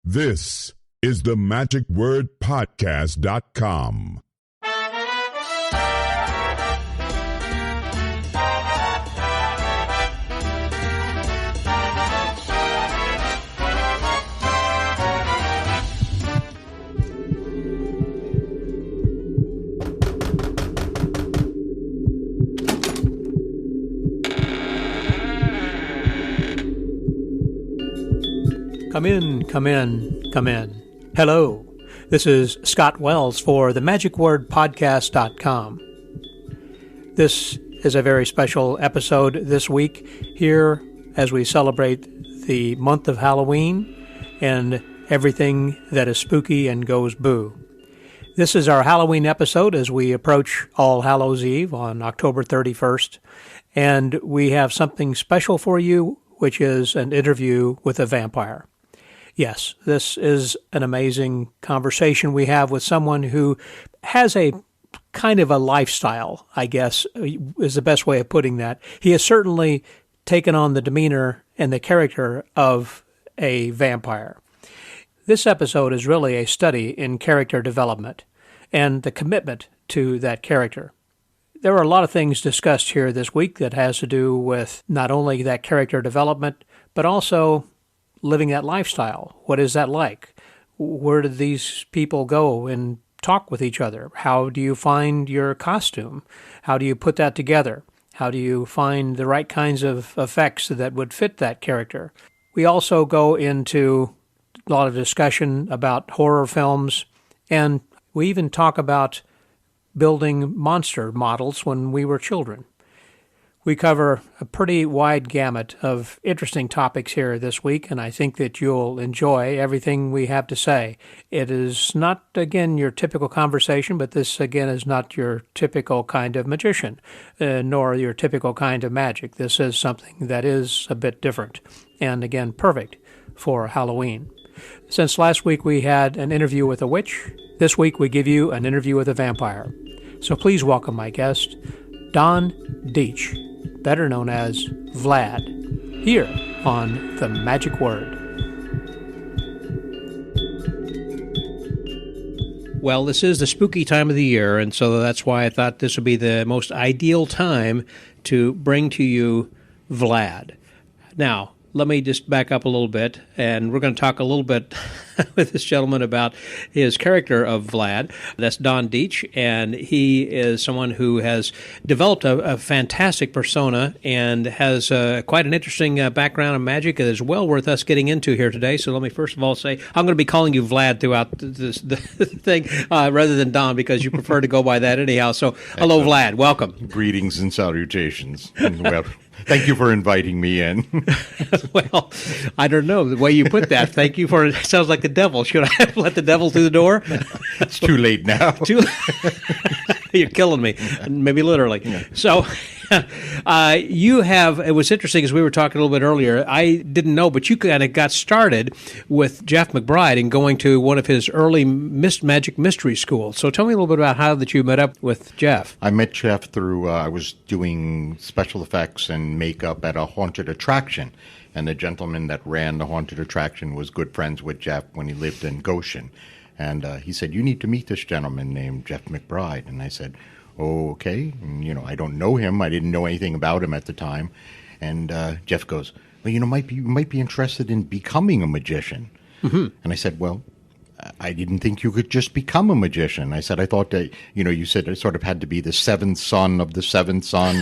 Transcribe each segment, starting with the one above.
This is the magicwordpodcast.com. Come in, come in, come in. Hello, this is Scott Wells for the magicwordpodcast.com. This is a very special episode this week here as we celebrate the month of Halloween and everything that is spooky and goes boo. This is our Halloween episode as we approach All Hallows Eve on October 31st, and we have something special for you, which is an interview with a vampire. Yes, this is an amazing conversation we have with someone who has a kind of a lifestyle, I guess, is the best way of putting that. He has certainly taken on the demeanor and the character of a vampire. This episode is really a study in character development and the commitment to that character. There are a lot of things discussed here this week that has to do with not only that character development, but also living that lifestyle. What is that like? Where do these people go and talk with each other? How do you find your costume? How do you put that together? How do you find the right kinds of effects that would fit that character? We also go into a lot of discussion about horror films, and we even talk about building monster models when we were children. We cover a pretty wide gamut of interesting topics here this week, and I think that you'll enjoy everything we have to say. It is not, again, your typical conversation, but this, again, is not your typical kind of magician, nor your typical kind of magic. This is something that is a bit different, and, again, perfect for Halloween. Since last week we had an interview with a witch, this week we give you an interview with a vampire. So please welcome my guest, Don Deich, better known as Vlad, here on The Magic Word. Well, this is the spooky time of the year, and so that's why I thought this would be the most ideal time to bring to you Vlad. Now, let me just back up a little bit, and we're going to talk a little bit with this gentleman about his character of Vlad. That's Don Deich, and he is someone who has developed a fantastic persona and has quite an interesting background in magic that is well worth us getting into here today. So let me first of all say, I'm going to be calling you Vlad throughout the thing rather than Don, because you prefer to go by that anyhow. So hello, Vlad. Welcome. Greetings and salutations. Well, thank you for inviting me in. Well, I don't know the way you put that. Thank you for it. Sounds like the devil. Should I let the devil through the door? It's too late now. You're killing me, maybe literally. Yeah. So you have, it was interesting as we were talking a little bit earlier, I didn't know, but you kind of got started with Jeff McBride and going to one of his early magic mystery schools. So tell me a little bit about how that you met up with Jeff. I met Jeff through, I was doing special effects and makeup at a haunted attraction. And the gentleman that ran the haunted attraction was good friends with Jeff when he lived in Goshen. And he said, you need to meet this gentleman named Jeff McBride. And I said, oh, okay. And, I don't know him. I didn't know anything about him at the time. And Jeff goes, well, you might be interested in becoming a magician. Mm-hmm. And I said, well, I didn't think you could just become a magician. I said, I thought that, you said it sort of had to be the seventh son of the seventh son,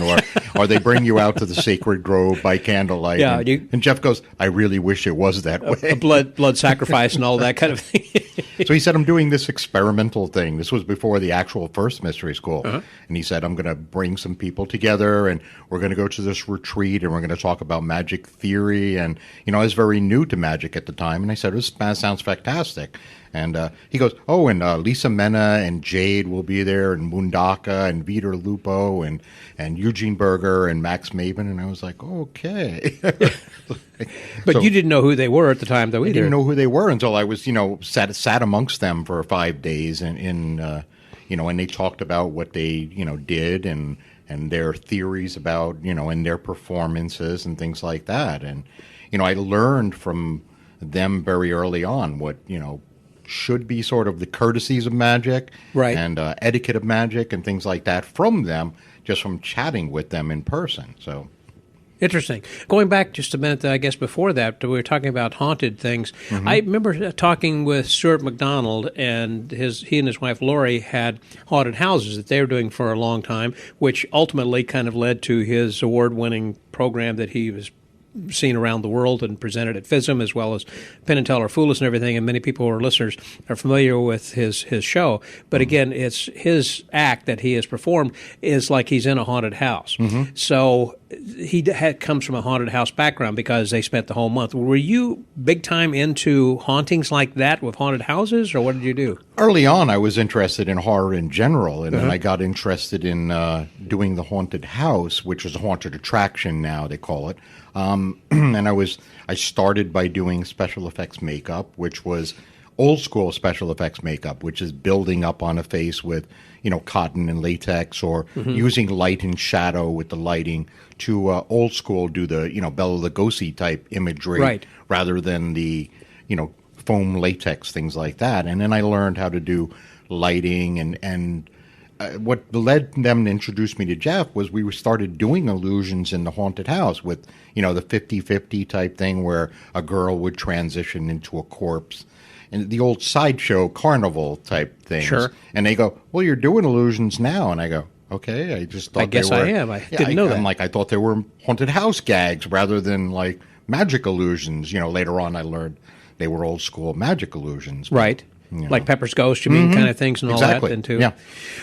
or they bring you out to the sacred grove by candlelight. Yeah, and Jeff goes, I really wish it was that way. A blood sacrifice and all that kind of thing. So he said, I'm doing this experimental thing. This was before the actual first mystery school. Uh-huh. And he said, I'm going to bring some people together, and we're going to go to this retreat, and we're going to talk about magic theory. And, I was very new to magic at the time. And I said, this sounds fantastic. And he goes, oh, and Lisa Mena and Jade will be there, and Mundaka and Vitor Lupo and Eugene Berger and Max Maven. And I was like, okay. But you didn't know who they were at the time, though, either. I didn't know who they were until I was, sat amongst them for 5 days. And they talked about what they, did and their theories about, and their performances and things like that. And, I learned from them very early on what, should be sort of the courtesies of magic Right. and etiquette of magic and things like that from them, just from chatting with them in person. So Interesting. Going back just a minute, I guess before that, we were talking about haunted things. I remember talking with Stuart McDonald, and he and his wife Lori had haunted houses that they were doing for a long time, which ultimately kind of led to his award-winning program that he was seen around the world and presented at FISM, as well as Penn and Teller Fool Us and everything, and many people who are listeners are familiar with his show. But again, it's his act that he has performed is like he's in a haunted house. So he comes from a haunted house background because they spent the whole month. Were you big time into hauntings like that with haunted houses, or what did you do? early on, I was interested in horror in general, and then I got interested in doing the haunted house, which is a haunted attraction now, they call it. And I started by doing special effects makeup, which was old school special effects makeup, which is building up on a face with, cotton and latex, or using light and shadow with the lighting to old school do the, Bela Lugosi type imagery rather than the, foam latex, things like that. And then I learned how to do lighting and what led them to introduce me to Jeff was we started doing illusions in the haunted house with, the 50-50 type thing where a girl would transition into a corpse. And the old sideshow carnival type things. Sure. And they go, well, you're doing illusions now. And I go, okay, I just thought I guess they were. I am. I didn't know that. I'm like, I thought they were haunted house gags rather than like magic illusions. Later on I learned they were old school magic illusions. Right. Like Pepper's Ghost, you mean, kind of things and all Exactly. that then too. Yeah.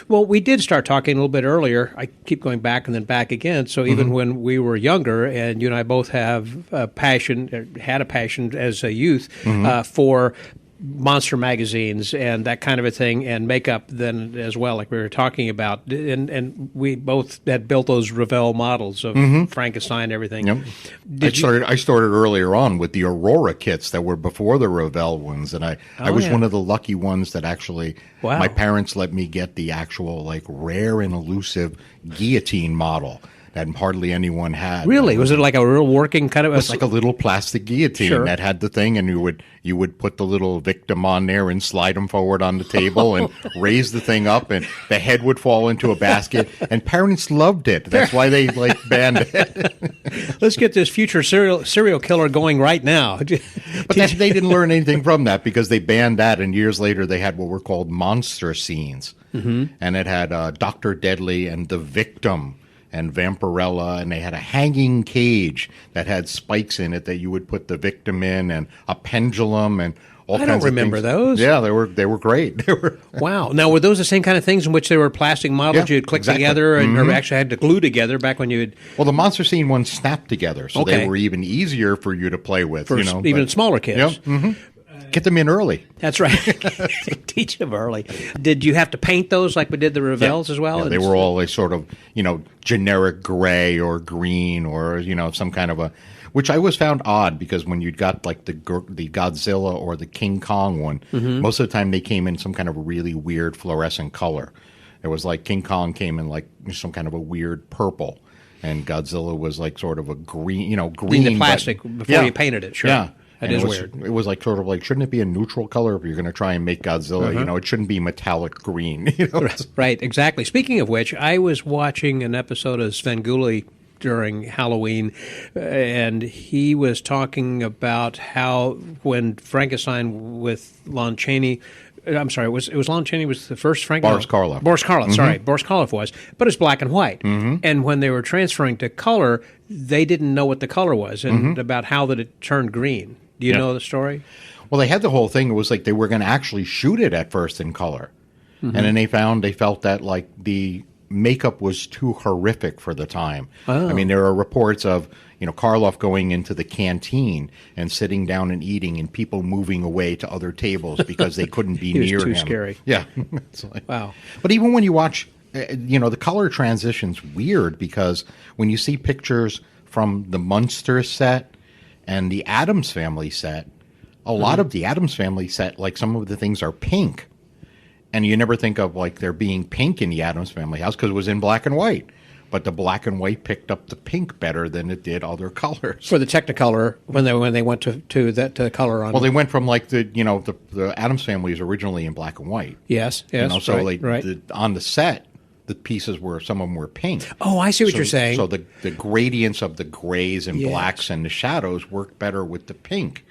Well, we did start talking a little bit earlier. I keep going back and then back again. So even when we were younger, and you and I both have a passion, had a passion as a youth for monster magazines and that kind of a thing, and makeup then as well, like we were talking about. And we both had built those Revell models of Frankenstein and everything. Yep. I started earlier on with the Aurora kits that were before the Revell ones, and I was one of the lucky ones that actually my parents let me get the actual like rare and elusive guillotine model that hardly anyone had. Really? Was it like a real working kind of? It was like a little plastic guillotine that had the thing, and you would put the little victim on there and slide them forward on the table and raise the thing up, and the head would fall into a basket. And parents loved it. That's why they banned it. Let's get this future serial killer going right now. But they didn't learn anything from that because they banned that, and years later they had what were called monster scenes, and it had Dr. Deadly and the Victim and Vampirella, and they had a hanging cage that had spikes in it that you would put the victim in, and a pendulum, and all kinds of things. I don't remember those. Yeah, they were great. Wow. Now, were those the same kind of things in which they were plastic models you'd click together and or actually had to glue together back when you would? Well, the monster scene ones snapped together, so they were even easier for you to play with. For even smaller kids. Yep. Get them in early. That's right. Teach them early. Did you have to paint those like we did the Revells as well? Yeah, they were all a sort of, generic gray or green or, some kind of a, which I always found odd because when you got like the Godzilla or the King Kong one, most of the time they came in some kind of really weird fluorescent color. It was like King Kong came in like some kind of a weird purple, and Godzilla was like sort of a green, green. In the plastic before you painted it, sure. Yeah. That is weird. It was like sort of like, shouldn't it be a neutral color if you're going to try and make Godzilla? It shouldn't be metallic green. Right, exactly. Speaking of which, I was watching an episode of Svengoolie during Halloween, and he was talking about how when Frankenstein with Lon Chaney, I'm sorry, it was Lon Chaney was the first Frankenstein? Boris Karloff, sorry. Boris Karloff was, but it's black and white. And when they were transferring to color, they didn't know what the color was and about how that it turned green. Do you know the story? Well, they had the whole thing. It was like they were going to actually shoot it at first in color. And then they felt that like the makeup was too horrific for the time. I mean, there are reports of, Karloff going into the canteen and sitting down and eating and people moving away to other tables because they couldn't be near him. It was too scary. Yeah. Wow. But even when you watch, the color transition's weird because when you see pictures from the Munster set and the Addams Family set, a lot of the Addams Family set, like some of the things are pink. And you never think of like there being pink in the Addams Family house because it was in black and white. but the black and white picked up the pink better than it did other colors. For the Technicolor, when they went to color on. Well, they went from like the Addams Family is originally in black and white. Yes, So right. On the set, the pieces some of them were pink. Oh, I see what you're saying. So the gradients of the grays and blacks and the shadows worked better with the pink.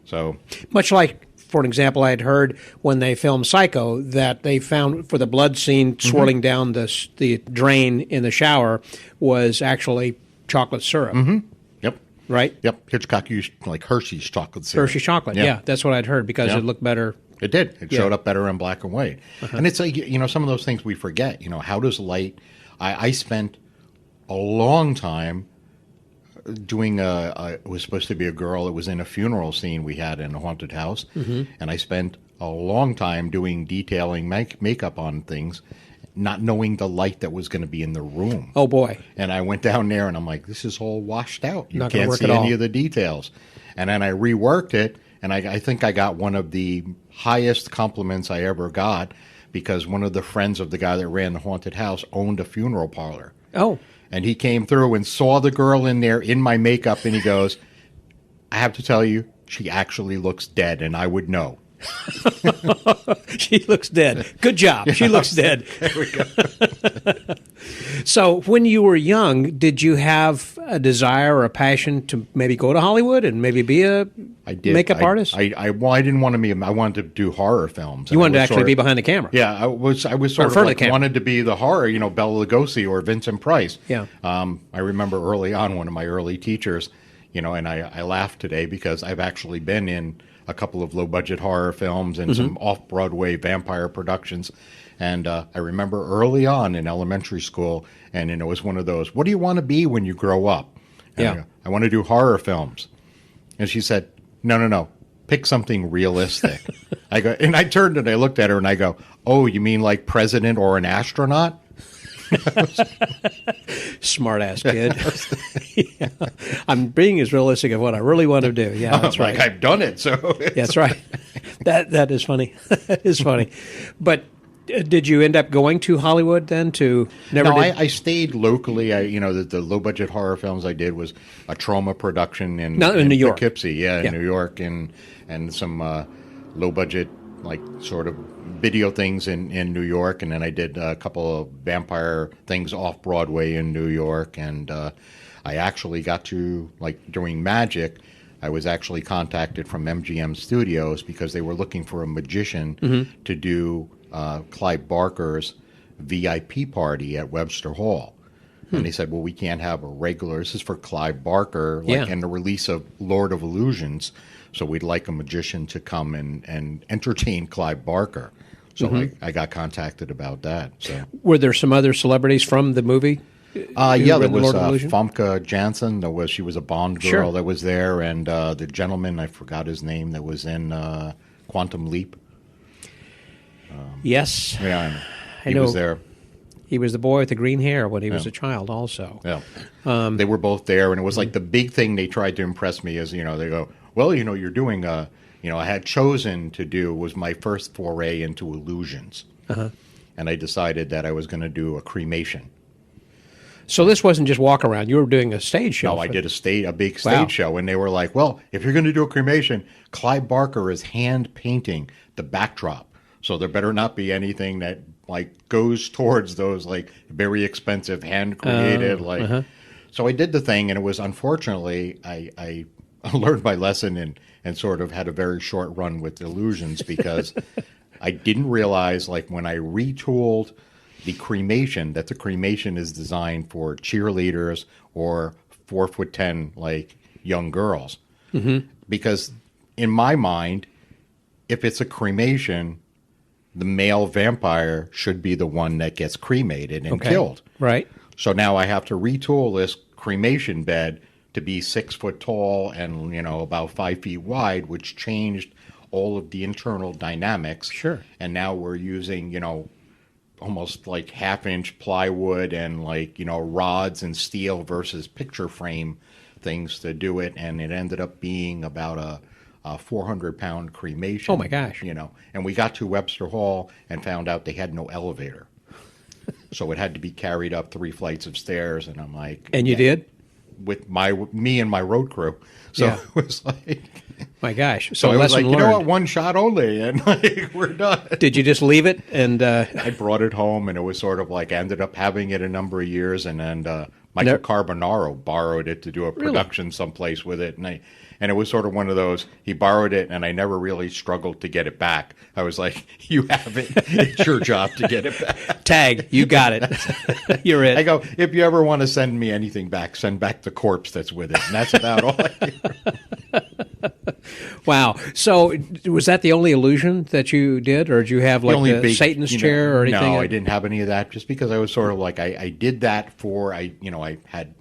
So much like, for an example, I had heard when they filmed Psycho that they found for the blood scene swirling down the drain in the shower was actually chocolate syrup. Mm-hmm. Yep. Right? Yep. Hitchcock used like Hershey's chocolate syrup. Hershey's chocolate, yeah. That's what I'd heard because it looked better. It did. It showed up better in black and white. And it's like, some of those things we forget. How does light... I spent a long time doing it was supposed to be a girl that was in a funeral scene we had in a haunted house. And I spent a long time doing detailing makeup on things, not knowing the light that was going to be in the room. Oh, boy. And I went down there and I'm like, this is all washed out. You Not gonna can't work see at all. any of the details. And then I reworked it, and I think I got one of the highest compliments I ever got because one of the friends of the guy that ran the haunted house owned a funeral parlor. Oh. And he came through and saw the girl in there in my makeup, and he goes, I have to tell you, she actually looks dead, and I would know. She looks dead. Good job. She looks dead. There we go. So when you were young, did you have a desire or a passion to maybe go to Hollywood and maybe be a makeup artist? I didn't want to be. I wanted to do horror films. You wanted to actually be behind the camera. Yeah, I was sort of like wanted to be the horror, Bela Lugosi or Vincent Price. Yeah. I remember early on one of my early teachers, and I laugh today because I've actually been in a couple of low-budget horror films and some off-Broadway vampire productions. And I remember early on in elementary school, and it was one of those, what do you want to be when you grow up? And I go, I want to do horror films. And she said, no, pick something realistic. I go, and I turned and I looked at her and I go, oh, you mean like president or an astronaut? Smart ass kid. Yeah. I'm being as realistic of what I really want to do. Yeah, that's right. Like I've done it, so that's right. That is funny. That is funny. But did you end up going to Hollywood then? I stayed locally. The low budget horror films I did was a Trauma production in New York, Poughkeepsie, in New York, and some low budget like sort of video things in New York, and then I did a couple of vampire things off Broadway in New York, and I actually got to, like, during Magic, I was actually contacted from MGM Studios because they were looking for a magician to do Clive Barker's VIP party at Webster Hall. And they said, well, we can't have a regular, this is for Clive Barker, and the release of Lord of Illusions, so we'd like a magician to come and entertain Clive Barker. So I got contacted about that. So were there some other celebrities from the movie? There was Famke Janssen. She was a Bond girl that was there, and the gentleman, I forgot his name, that was in Quantum Leap. Yes. Yeah, he was there. He was the boy with the green hair when he was a child also. Yeah. They were both there, and it was like the big thing they tried to impress me is, they go, well, you're doing I had chosen to do was my first foray into illusions. And I decided that I was going to do a cremation. So this wasn't just walk around. You were doing a stage show. No, I did a big stage show, and they were like, well, if you're going to do a cremation, Clive Barker is hand painting the backdrop. So there better not be anything that like goes towards those like very expensive hand created So I did the thing, and it was unfortunately I learned my lesson and sort of had a very short run with illusions because I didn't realize like when I retooled the cremation that the cremation is designed for cheerleaders or 4'10" like young girls because in my mind if it's a cremation, the male vampire should be the one that gets cremated and killed. Right. So now I have to retool this cremation bed to be 6 foot tall and, about 5 feet wide, which changed all of the internal dynamics. Sure. And now we're using, almost like 1/2-inch plywood and rods and steel versus picture frame things to do it. And it ended up being about a 400-pound cremation. Oh, my gosh. And we got to Webster Hall and found out they had no elevator. So it had to be carried up 3 flights of stairs, and I'm like... And you did? With me and my road crew. So Yeah. it was like... My gosh. So I was lesson like, you know learned. what, 1 shot only, and like, we're done. Did you just leave it? And I brought it home, and it was sort of like, I ended up having it a number of years, and then Michael Carbonaro borrowed it to do a production someplace with it, and it was sort of one of those, he borrowed it, and I never really struggled to get it back. I was like, you have it. It's your job to get it back. tag, you got it. You're it. I go, if you ever want to send me anything back, send back the corpse that's with it. And that's about all I do. Wow. So was that the only illusion that you did, or did you have like the Satan's chair or anything? No, I didn't have any of that, just because I was sort of like, I did that for,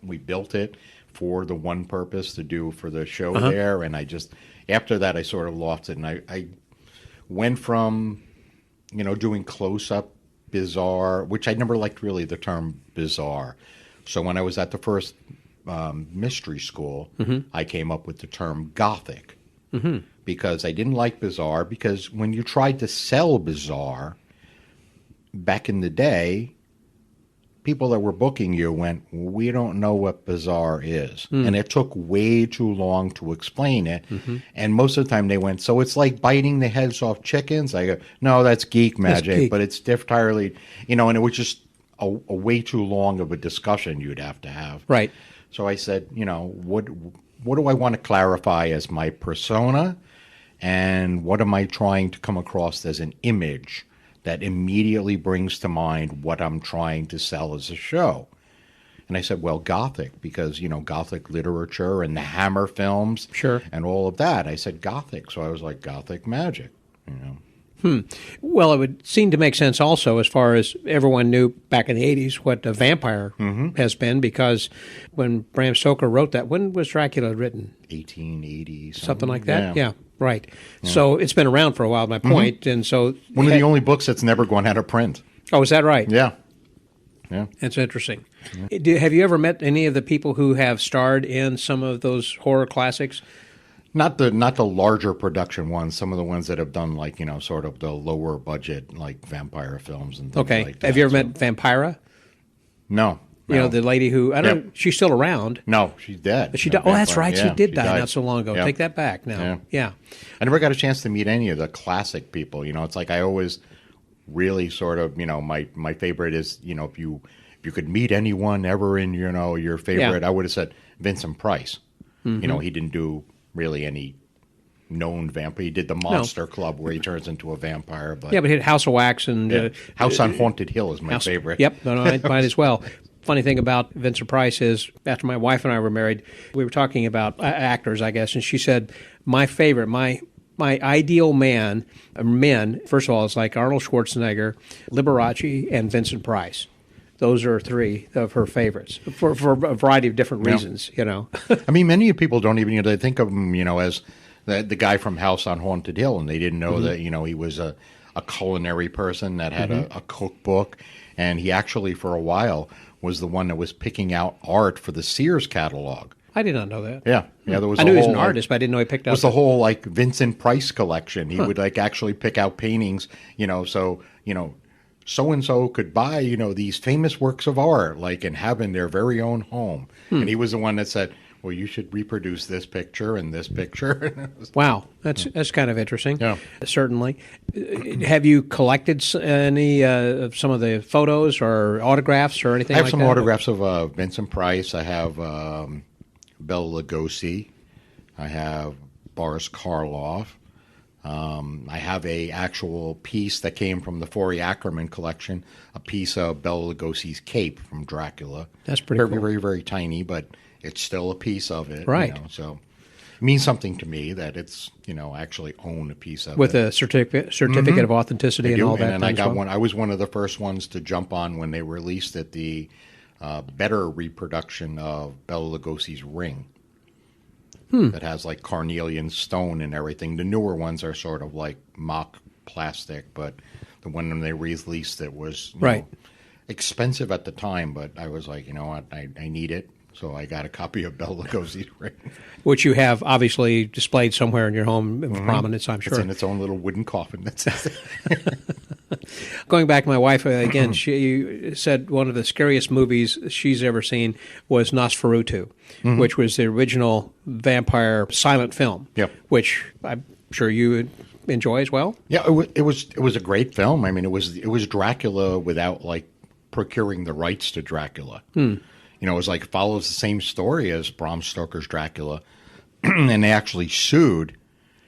we built it for the one purpose to do for the show there, and I just, after that, I sort of lost it, and I went from, doing close-up bizarre, which I never liked really the term bizarre. So when I was at the first mystery school, I came up with the term gothic, because I didn't like bizarre, because when you tried to sell bizarre, back in the day, people that were booking you went, we don't know what bizarre is. And it took way too long to explain it. And most of the time they went, so it's like biting the heads off chickens? I go, no, that's geek magic, but it's entirely, and it was just a way too long of a discussion you'd have to have. Right. So I said, what do I want to clarify as my persona? And what am I trying to come across as an image that immediately brings to mind what I'm trying to sell as a show? And I said, well, Gothic, because, Gothic literature and the Hammer films and all of that. I said Gothic, so I was like, Gothic magic, Well, it would seem to make sense also as far as everyone knew back in the 80s what a vampire has been, because when Bram Stoker wrote that, when was Dracula written? 1880. Something like that? Yeah. Right. Yeah. So it's been around for a while, my point. And so one of the only books that's never gone out of print. Oh, is that right? Yeah. Yeah. That's interesting. Yeah. Have you ever met any of the people who have starred in some of those horror classics? Not the larger production ones. Some of the ones that have done like, sort of the lower budget, like vampire films and things like that. Have you ever met Vampira? No. The lady who, I don't know, she's still around. No, she's dead. But she died. Oh, that's right. She did die not so long ago. Yeah. Take that back now. Yeah. I never got a chance to meet any of the classic people. It's like I always really sort of, my favorite is, if you could meet anyone ever in, your favorite, I would have said Vincent Price. He didn't do really any known vampire. He did the Monster Club where he turns into a vampire. But but he had House of Wax and... House on Haunted Hill is my favorite. Yep. No, I might as well. Funny thing about Vincent Price is, after my wife and I were married, we were talking about actors, I guess, and she said, my favorite, my ideal men, first of all, is like Arnold Schwarzenegger, Liberace, and Vincent Price. Those are 3 of her favorites for a variety of different reasons, I mean, many people don't even, they think of him, as the guy from House on Haunted Hill, and they didn't know that, he was a culinary person that had a cookbook, and he actually, for a while, was the one that was picking out art for the Sears catalog. I did not know that. Yeah. There was I knew he was an artist, but I didn't know he picked up. It was the whole, Vincent Price collection. He would, actually pick out paintings, so, so-and-so could buy, these famous works of art, and have in their very own home. And he was the one that said, well, you should reproduce this picture and this picture. Wow. That's kind of interesting. Yeah. Certainly. Have you collected any some of the photos or autographs or anything like that? I have some autographs of Vincent Price. I have Bela Lugosi. I have Boris Karloff. I have a actual piece that came from the Forey Ackerman collection, a piece of Bela Lugosi's cape from Dracula. That's pretty very, cool. Very, very tiny, but it's still a piece of it. Right. So it means something to me that it's, actually own a piece of with it. With a certificate of authenticity and all that. And I got one. I was one of the first ones to jump on when they released it, the better reproduction of Bela Lugosi's ring. That has carnelian stone and everything. The newer ones are sort of like mock plastic, but the one when they released it was expensive at the time. But I was like, you know what, I need it, so I got a copy of Bela Lugosi's ring, which you have obviously displayed somewhere in your home of prominence, I'm sure. It's in its own little wooden coffin. Going back to my wife, again, she said one of the scariest movies she's ever seen was Nosferatu, which was the original vampire silent film, which I'm sure you would enjoy as well. Yeah, it was a great film. I mean, it was Dracula without like procuring the rights to Dracula. You know, it was like follows the same story as Bram Stoker's Dracula, and they actually sued,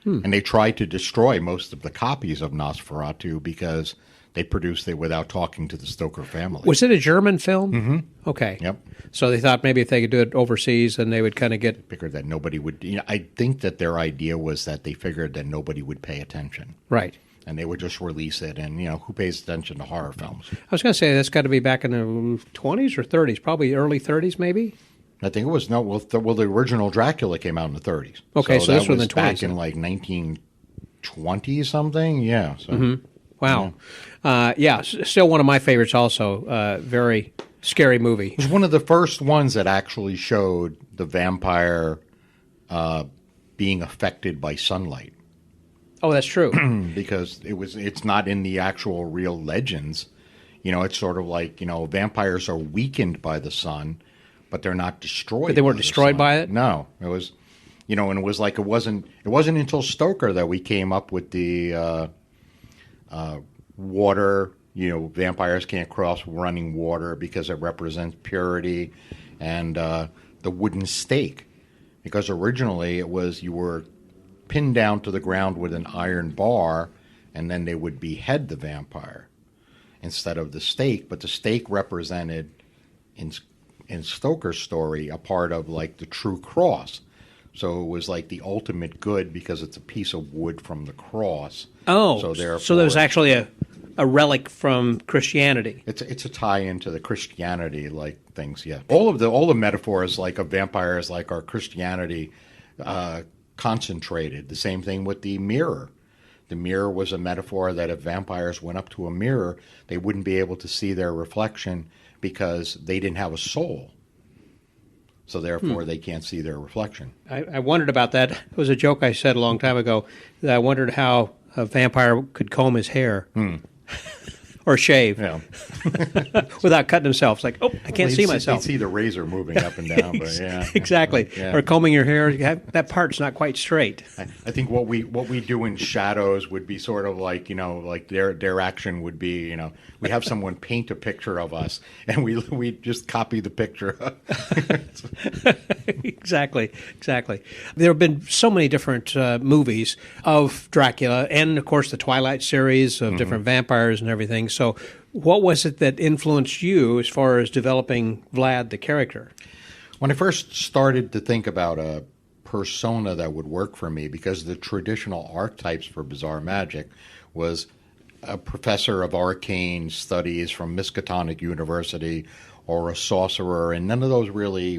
and they tried to destroy most of the copies of Nosferatu because they produced it without talking to the Stoker family. Was it a German film? Mm-hmm. Okay. Yep. So they thought maybe if they could do it overseas, then they would kind of get... Figured that nobody would... You know, I think that their idea was that they figured that nobody would pay attention. Right. And they would just release it, and, you know, who pays attention to horror films? I was going to say that's got to be back in the 20s or 30s, probably early 30s maybe? I think it was... No, well, the original Dracula came out in the 30s. Okay, so this was in the 20s. Back in, like, 1920-something, yeah. So... Mm-hmm. Wow. Still one of my favorites also. Very scary movie. It was one of the first ones that actually showed the vampire being affected by sunlight. Oh, that's true. Because it's not in the actual real legends. You know, it's sort of like, you know, vampires are weakened by the sun, but they're not destroyed. But they weren't destroyed by it? No. It was, you know, and it was like it wasn't until Stoker that we came up with the water, you know, vampires can't cross running water because it represents purity, and the wooden stake. Because originally it was you were pinned down to the ground with an iron bar, and then they would behead the vampire instead of the stake. But the stake represented, in Stoker's story, a part of like the true cross. So it was like the ultimate good because it's a piece of wood from the cross. Oh, so there was actually a relic from Christianity. It's a tie-in to the Christianity like things. Yeah, all the metaphors like of vampires like are Christianity concentrated. The same thing with the mirror. The mirror was a metaphor that if vampires went up to a mirror, they wouldn't be able to see their reflection because they didn't have a soul. So therefore, they can't see their reflection. I wondered about that. It was a joke I said a long time ago. That I wondered how a vampire could comb his hair or shave without cutting himself. It's like, oh, I can't see myself. You see the razor moving up and down. But yeah, exactly. Yeah. Or combing your hair. That part's not quite straight. I think what we do in shadows would be sort of like, you know, like their action would be, you know, we have someone paint a picture of us and we just copy the picture. Exactly. There have been so many different movies of Dracula and, of course, the Twilight series of different vampires and everything. So what was it that influenced you as far as developing Vlad, the character? When I first started to think about a persona that would work for me, because the traditional archetypes for bizarre magic was a professor of arcane studies from Miskatonic University or a sorcerer, and none of those really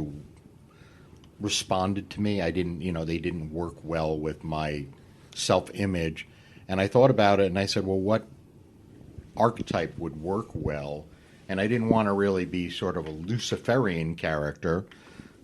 responded to me. They didn't work well with my self-image. And I thought about it and I said, well, what archetype would work well? And I didn't want to really be sort of a Luciferian character.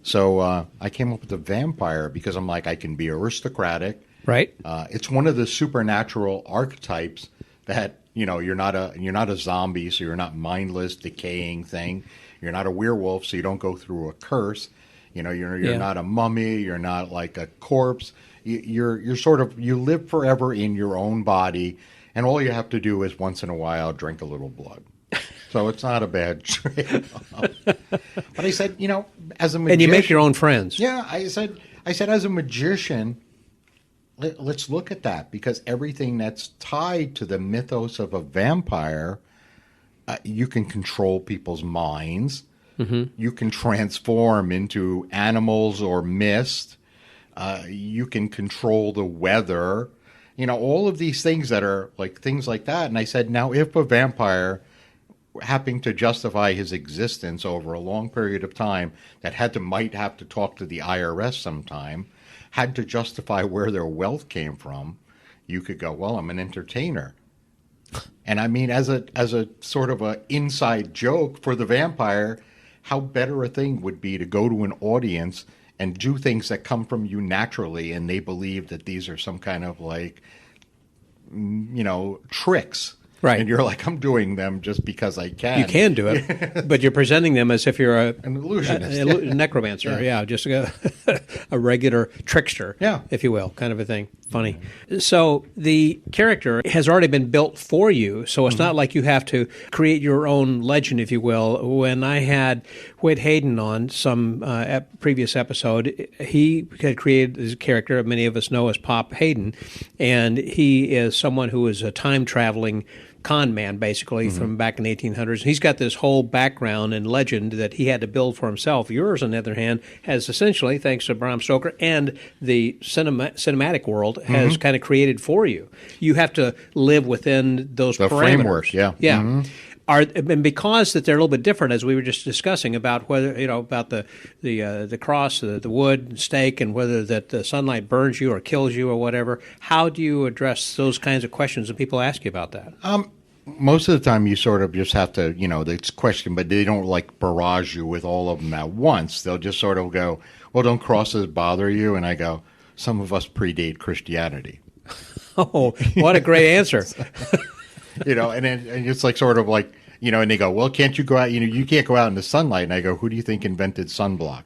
So I came up with a vampire because I'm like, I can be aristocratic. Right. It's one of the supernatural archetypes that, you know, you're not a zombie, so you're not mindless, decaying thing. You're not a werewolf, so you don't go through a curse. You know, you're not a mummy. You're not like a corpse. You're sort of, you live forever in your own body, and all you have to do is once in a while drink a little blood. So it's not a bad trade-off. But I said, you know, as a magician, and you make your own friends. Yeah, I said as a magician, let's look at that, because everything that's tied to the mythos of a vampire, you can control people's minds. Mm-hmm. You can transform into animals or mist. You can control the weather. You know, all of these things that are like things like that. And I said, now if a vampire having to justify his existence over a long period of time that might have to talk to the IRS sometime, had to justify where their wealth came from, you could go, well, I'm an entertainer. And I mean, as a sort of a inside joke for the vampire, how better a thing would be to go to an audience and do things that come from you naturally, and they believe that these are some kind of like, you know, tricks. Right. And you're like, I'm doing them just because I can. You can do it, but you're presenting them as if you're an illusionist, a necromancer. Yeah, just a regular trickster, if you will, kind of a thing. Funny. So the character has already been built for you, so it's not like you have to create your own legend, if you will. When I had Whit Hayden on some previous episode, he had created his character many of us know as Pop Hayden, and he is someone who is a time-traveling con man, basically, from back in the 1800s. He's got this whole background and legend that he had to build for himself. Yours, on the other hand, has essentially, thanks to Bram Stoker and the cinematic world, has kind of created for you. You have to live within those the parameters. framework, Yeah. And because that they're a little bit different, as we were just discussing about whether about the cross, the wood, and stake, and whether that the sunlight burns you or kills you or whatever. How do you address those kinds of questions when people ask you about that? Most of the time, you sort of just have to, it's question, but they don't like barrage you with all of them at once. They'll just sort of go, well, don't crosses bother you? And I go, some of us predate Christianity. Oh, what a great answer. And it's like sort of like, and they go, well, can't you go out, you can't go out in the sunlight. And I go, who do you think invented sunblock?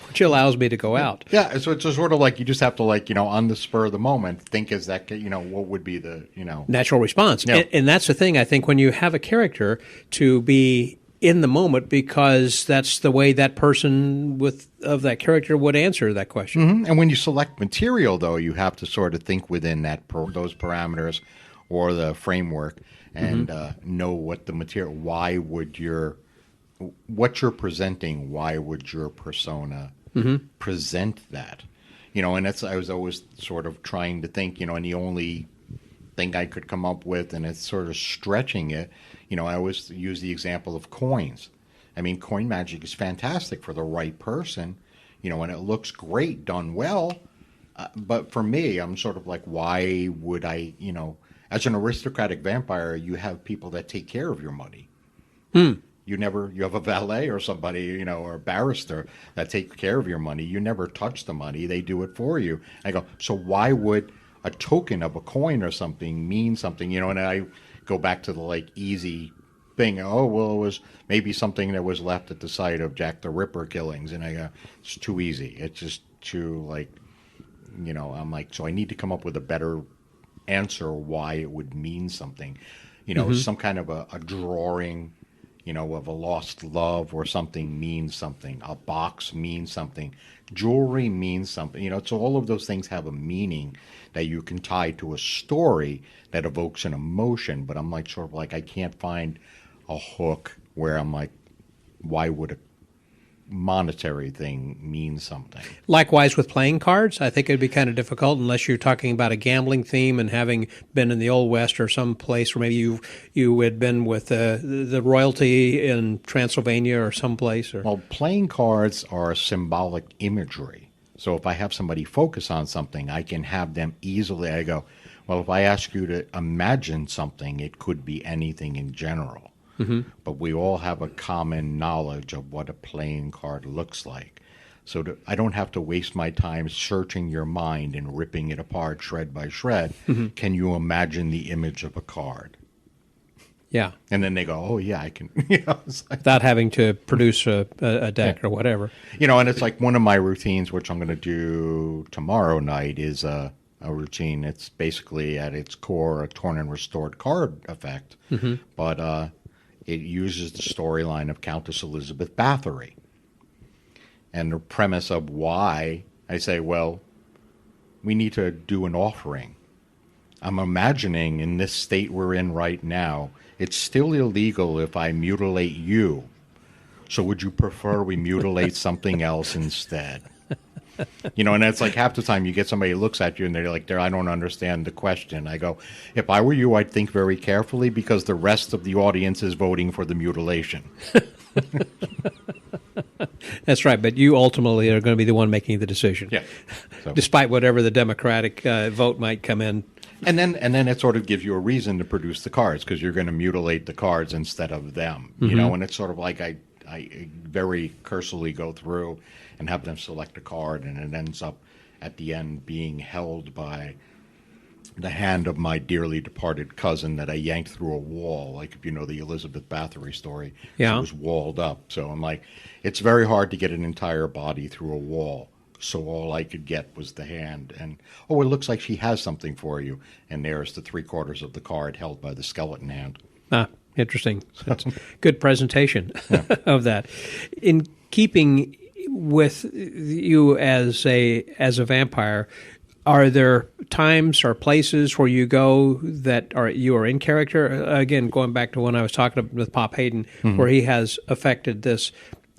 Which allows me to go out. Yeah, so it's sort of like you just have to on the spur of the moment, think as that, what would be the, natural response. Yeah. And that's the thing, I think, when you have a character to be in the moment, because that's the way that person of that character would answer that question. Mm-hmm. And when you select material, though, you have to sort of think within those parameters or the framework and know what the material, what you're presenting, why would your persona present that? And I was always sort of trying to think, and the only thing I could come up with, and it's sort of stretching it, I always use the example of coins. I mean, coin magic is fantastic for the right person, and it looks great done well. But for me, I'm sort of like, why would I, as an aristocratic vampire, you have people that take care of your money. You have a valet or somebody, or a barrister that takes care of your money. You never touch the money. They do it for you. I go, so why would a token of a coin or something mean something? And I go back to the easy thing. Oh, well, it was maybe something that was left at the site of Jack the Ripper killings. And I go, it's too easy. It's just too I'm like, so I need to come up with a better answer why it would mean something. Some kind of a drawing, of a lost love or something means something. A box means something. Jewelry means something. So all of those things have a meaning that you can tie to a story that evokes an emotion. But I'm like, sort of like, I can't find a hook where I'm like, why would a monetary thing means something? Likewise with playing cards, I think it'd be kind of difficult unless you're talking about a gambling theme and having been in the Old West or some place where maybe you had been with the royalty in Transylvania or someplace. Well, playing cards are symbolic imagery. So if I have somebody focus on something, I can have them easily. I go, well, if I ask you to imagine something, it could be anything in general. But we all have a common knowledge of what a playing card looks like. So I don't have to waste my time searching your mind and ripping it apart shred by shred. Can you imagine the image of a card? Yeah. And then they go, oh, yeah, I can. Without having to produce a deck or whatever. And it's like one of my routines, which I'm going to do tomorrow night, is a routine. It's basically at its core a torn and restored card effect. But it uses the storyline of Countess Elizabeth Bathory. And the premise of why, I say, well, we need to do an offering. I'm imagining in this state we're in right now, it's still illegal if I mutilate you. So would you prefer we mutilate something else instead? And that's like half the time you get somebody who looks at you and they're like, I don't understand the question. I go, if I were you, I'd think very carefully because the rest of the audience is voting for the mutilation. That's right, but you ultimately are going to be the one making the decision. Yeah. So. Despite whatever the Democratic vote might come in. And then it sort of gives you a reason to produce the cards because you're going to mutilate the cards instead of them. And it's sort of like I very cursorily go through and have them select a card, and it ends up at the end being held by the hand of my dearly departed cousin that I yanked through a wall. Like, if you know the Elizabeth Bathory story, Yeah. she was walled up. So I'm like, it's very hard to get an entire body through a wall. So all I could get was the hand. And, oh, it looks like she has something for you. And there's the 3/4 of the card held by the skeleton hand. Ah, interesting. That's good presentation of that. In keeping with you as a vampire, are there times or places where you go that you are in character? Again, going back to when I was talking with Pop Hayden, where he has affected this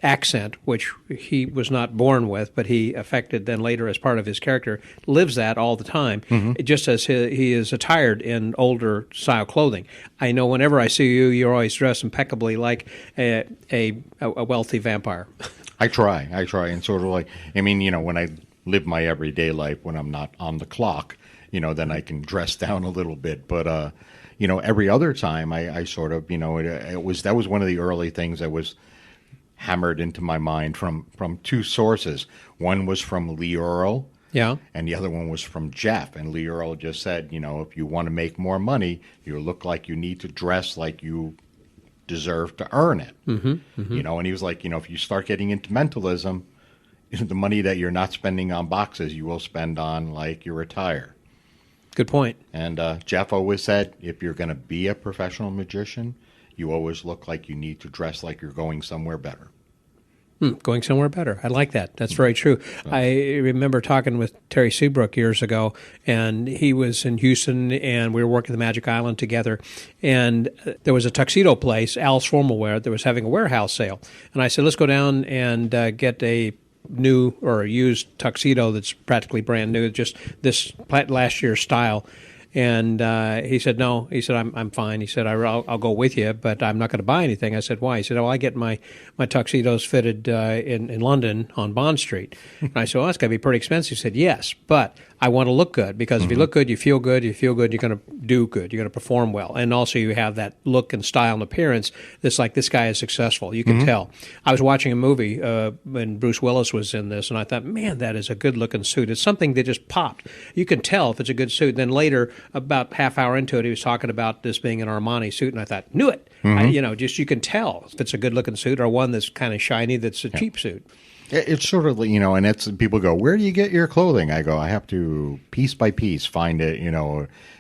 accent, which he was not born with, but he affected then later as part of his character, lives that all the time, just as he is attired in older style clothing. I know whenever I see you, you're always dressed impeccably like a wealthy vampire. I try, and sort of like, I mean, when I live my everyday life, when I'm not on the clock, then I can dress down a little bit. But, every other time I sort of, that was one of the early things that was hammered into my mind from two sources. One was from Lee Earl. Yeah. And the other one was from Jeff. And Lee Earl just said, if you want to make more money, you look like you need to dress like you deserve to earn it. And he was like, if you start getting into mentalism, the money that you're not spending on boxes, you will spend on like your attire. Good point. And Jeff always said, if you're going to be a professional magician, you always look like you need to dress like you're going somewhere better. Going somewhere better. I like that. That's very true. I remember talking with Terry Seabrook years ago, and he was in Houston, and we were working the Magic Island together, and there was a tuxedo place, Al's Formal Wear, that was having a warehouse sale. And I said, let's go down and get a new or a used tuxedo that's practically brand new, just this last year's style. And he said, no. He said, I'm fine. He said, I'll go with you, but I'm not going to buy anything. I said, why? He said, I get my tuxedos fitted in London on Bond Street. And I said, well, that's got to be pretty expensive. He said, yes, but I want to look good, because if you look good, you feel good. You feel good, you're going to do good. You're going to perform well. And also you have that look and style and appearance that's like, this guy is successful. You can tell. I was watching a movie when Bruce Willis was in this, and I thought, man, that is a good-looking suit. It's something that just popped. You can tell if it's a good suit. Then later, about half hour into it, he was talking about this being an Armani suit, and I thought, knew it. You can tell if it's a good-looking suit or one that's kind of shiny that's a cheap suit. It's sort of, and it's, people go, where do you get your clothing? I go, I have to, piece by piece, find it,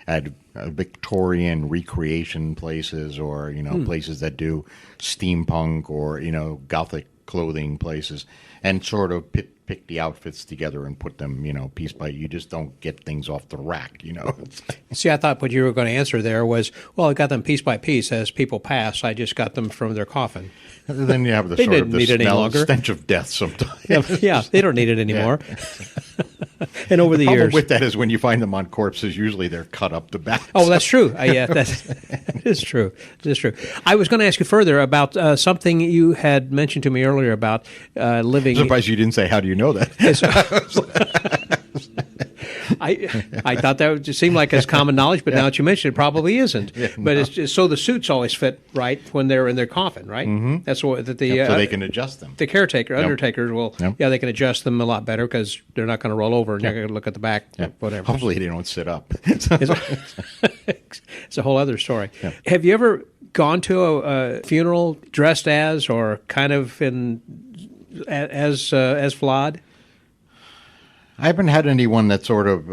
at Victorian recreation places, or, places that do steampunk or, Gothic clothing places, and sort of pick the outfits together and put them, piece by, you just don't get things off the rack, See, I thought what you were going to answer there was, well, I got them piece by piece as people pass. I just got them from their coffin. And then you have the sort of the stench of death sometimes. Yeah, they don't need it anymore. And over the years, with that is when you find them on corpses, usually they're cut up the back. Oh, that's true. Yeah, that is true. That is true. I was going to ask you further about something you had mentioned to me earlier about living. I'm surprised you didn't say, how do you know that? I thought that would seem like it's common knowledge, but now that you mention it, probably isn't. But it's just, so the suits always fit right when they're in their coffin, right? That's what so they can adjust them. The undertakers will, they can adjust them a lot better, because they're not going to roll over and you're going to look at the back, whatever. Hopefully they don't sit up. It's a whole other story. Have you ever gone to a funeral dressed as, or kind of as Vlad? I haven't had anyone that's sort of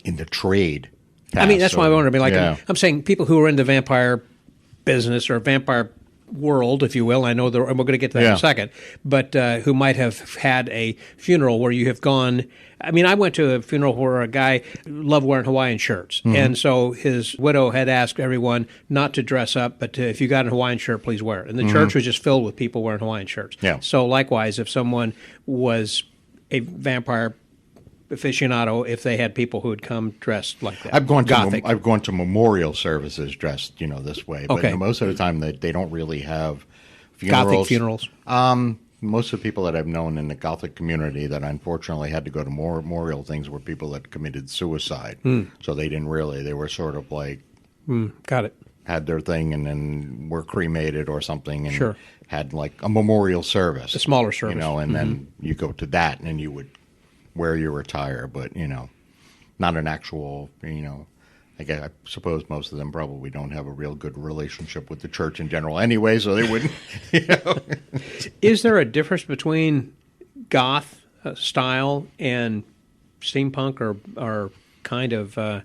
in the trade. I mean, that's why I wonder. I'm saying people who are in the vampire business or vampire world, if you will. I know, and we're going to get to that in a second, but who might have had a funeral where you have gone. I mean, I went to a funeral where a guy loved wearing Hawaiian shirts, and so his widow had asked everyone not to dress up, but if you got a Hawaiian shirt, please wear it. And the church was just filled with people wearing Hawaiian shirts. So likewise, if someone was a vampire aficionado, if they had people who would come dressed like that. I've gone to memorial services dressed, this way. But most of the time they don't really have funerals. Gothic funerals. Most of the people that I've known in the Gothic community that unfortunately had to go to memorial things were people that committed suicide. So they didn't really. They were sort of like, got it. Had their thing and then were cremated or something, and had like a memorial service, a smaller service, and then you go to that and then you would wear your attire. But not an actual, I suppose most of them probably don't have a real good relationship with the church in general anyway, so they wouldn't. Is there a difference between goth style and steampunk, or kind of, I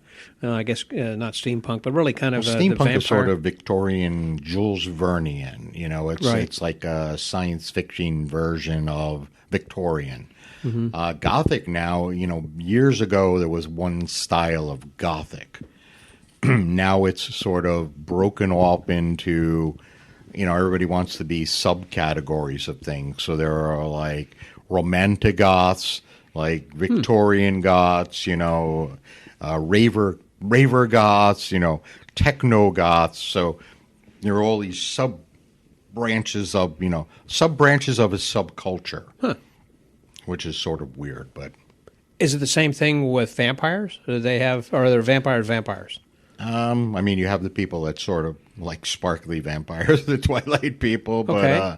guess not steampunk, but really kind of the steampunk vampire? is sort of Victorian, Jules Vernean. It's like a science fiction version of Victorian. Mm-hmm. Gothic now, years ago there was one style of Gothic. Now it's sort of broken off into, everybody wants to be subcategories of things. So there are like romantic goths, like Victorian goths, raver goths, techno goths. So there are all these sub-branches of a subculture, which is sort of weird. But is it the same thing with vampires? Or are there vampires? You have the people that sort of like sparkly vampires, the Twilight people, but, okay.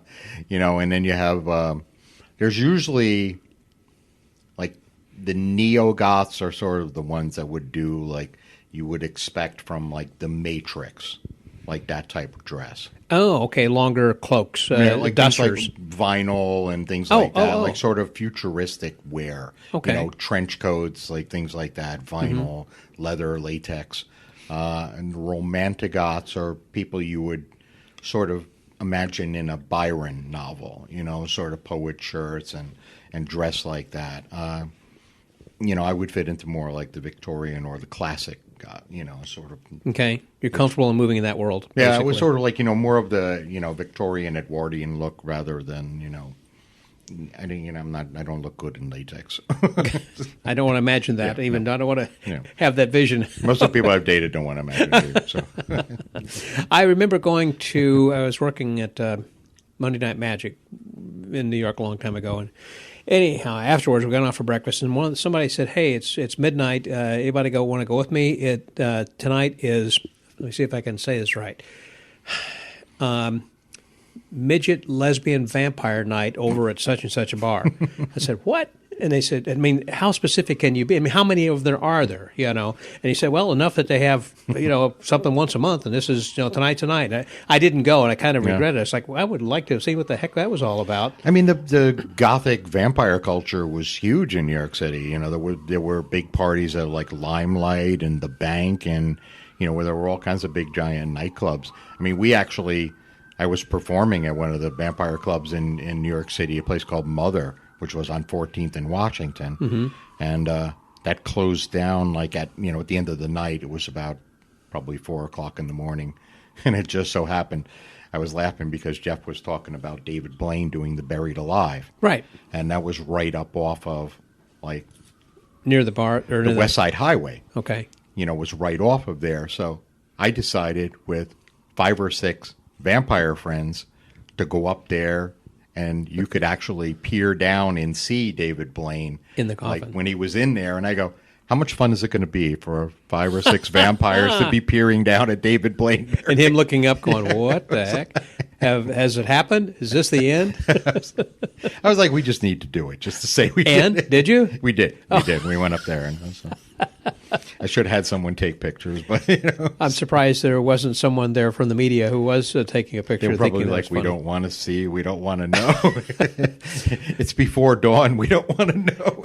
And then you have, there's usually, like, the neo-goths are sort of the ones that would do, like, you would expect from, like, the Matrix, like that type of dress. Oh, okay, longer cloaks, like dusters. Like vinyl and things like that, like sort of futuristic wear. Okay. Trench coats, like things like that, vinyl, leather, latex. And romantic goths are people you would sort of imagine in a Byron novel, sort of poet shirts and dress like that. I would fit into more like the Victorian or the classic, sort of. Okay. You're comfortable in moving in that world. Yeah, basically. it was sort of like, more of the, Victorian Edwardian look rather than, I don't look good in latex. I don't want to imagine that. I don't want to have that vision. Most of the people I've dated don't want to imagine it. So. I remember I was working at Monday Night Magic in New York a long time ago, and anyhow, afterwards we got off for breakfast, and somebody said, "Hey, it's midnight. Anybody want to go with me? Tonight is, let me see if I can say this right. Midget lesbian vampire night over at such and such a bar." I said, "What?" And they said, how specific can you be? How many of there are there, And he said, well, enough that they have, something once a month, and this is, tonight. I didn't go, and I kind of regret it. It's like, well, I would like to see what the heck that was all about. The Gothic vampire culture was huge in New York City. There were big parties at like Limelight and the Bank, and, where there were all kinds of big giant nightclubs. I was performing at one of the vampire clubs in New York City, a place called Mother, which was on 14th and Washington. And that closed down like at the end of the night. It was about probably 4 o'clock in the morning. And it just so happened, I was laughing because Jeff was talking about David Blaine doing the Buried Alive. Right. And that was right up off of like near the bar or the West Side Highway. Okay. Was right off of there. So I decided with 5 or 6 vampire friends to go up there, and you could actually peer down and see David Blaine in the coffin, like when he was in there. And I go, how much fun is it going to be for 5 or 6 vampires to be peering down at David Blaine and him looking up, going, "What the heck? Has it happened? Is this the end?" I was like, we just need to do it just to say we did. And did you? We did. We did. We went up there, and I should have had someone take pictures, but I'm surprised there wasn't someone there from the media who was taking a picture. They're probably like, we don't want to see, we don't want to know. It's before dawn, we don't want to know.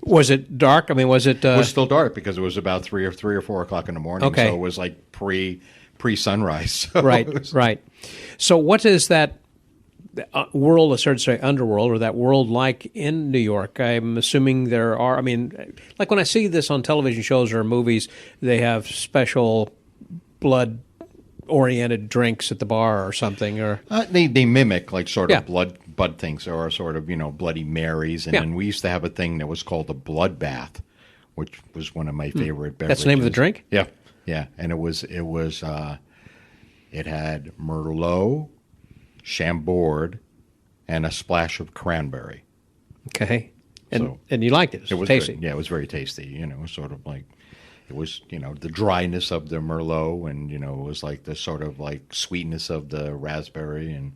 Was it dark? Was it? It was still dark because it was about 3 or 4 o'clock in the morning. Okay. So it was like pre-sunrise. So right. So what is that world, underworld, or that world like in New York? I'm assuming there are, like when I see this on television shows or movies, they have special blood-oriented drinks at the bar or something, or they mimic like sort of blood things, or sort of Bloody Marys, and then we used to have a thing that was called a bloodbath, which was one of my favorite beverages. That's the name of the drink? Yeah, and it had Merlot, Chambord, and a splash of cranberry. Okay. And you liked it. It was tasty. Good. Yeah, it was very tasty. Sort of like, it was, the dryness of the Merlot, and, it was like the sort of like sweetness of the raspberry and